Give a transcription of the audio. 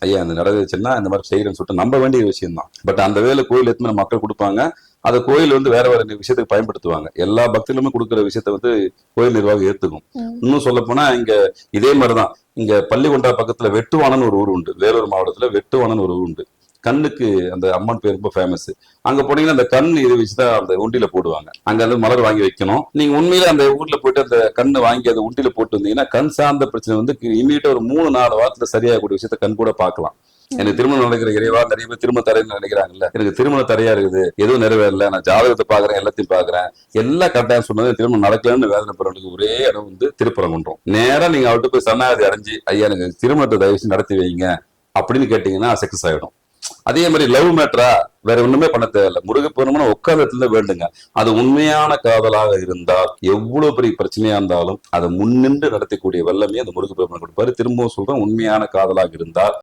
ஐயா அந்த நடந்துச்சுன்னா இந்த மாதிரி செய்யறேன்னு சொல்லிட்டு நம்ப வேண்டிய விஷயம் தான். பட் அந்த வேலை கோயில் எத்தனை மக்கள் கொடுப்பாங்க, அதை கோயில் வேற வேற விஷயத்துக்கு பயன்படுத்துவாங்க. எல்லா பக்தர்களுமே கொடுக்குற விஷயத்த கோயில் நிர்வாகம் ஏத்துக்கும். இன்னும் சொல்ல போனா இங்க இதே மாதிரிதான் இங்க பள்ளிகொண்டா பக்கத்துல வெட்டுவானன்னு ஒரு ஊர் உண்டு. வேலூர் மாவட்டத்துல வெட்டுவானன்னு ஒரு ஊர் உண்டு. கண்ணுக்கு அந்த அம்மன் பேர் ரொம்ப ஃபேமஸ். அங்க போனீங்கன்னா அந்த கண் இது வச்சுதான் அந்த உண்டியில போடுவாங்க. அங்க வந்து மலர் வாங்கி வைக்கணும். நீங்க உண்மையில அந்த ஊர்ல போயிட்டு அந்த கண்ணு வாங்கி அந்த உண்டியில போட்டு வந்தீங்கன்னா கண் சார்ந்த பிரச்சனை இமீடியட்டா ஒரு 3-4 வாரத்துல சரியாகக்கூடிய விஷயத்த கண் கூட பார்க்கலாம். எனக்கு திருமணம் நடக்கிற இறைவா, நிறைய பேர் திருமண தரைன்னு நினைக்கிறாங்கல்ல. எனக்கு திருமண தரையா இருக்குது, எதுவும் நிறைவேறல, நான் ஜாதகத்தை பாக்குறேன், எல்லாத்தையும் பாக்குறேன், எல்லாம் கரெக்டா சொன்னது, திருமணம் நடக்கலன்னு வேதனை பெறவங்களுக்கு ஒரே இடம் திருப்பரங்குன்றம். நேரா நீங்க அவர்கிட்ட போய் சரணாகதி அடைஞ்சு, ஐயா எனக்கு திருமணத்தை தயவுசெய்து நடத்தி வைங்க அப்படின்னு கேட்டீங்கன்னா சக்சஸ் ஆயிடும். அதே மாதிரி லவ் மேட்டரா வேற ஒண்ணுமே பண்ண தேவையில்லை. முருகப்பெருமான உட்கார்ந்ததுல வேண்டுங்க. அது உண்மையான காதலாக இருந்தால் எவ்வளவு பெரிய பிரச்சனையா இருந்தாலும் அதை முன்னின்று நடத்தக்கூடிய வல்லமே அந்த முருகப்பெருமான் கொடுப்பாரு. திரும்பவும் சொல்றேன், உண்மையான காதலாக இருந்தால்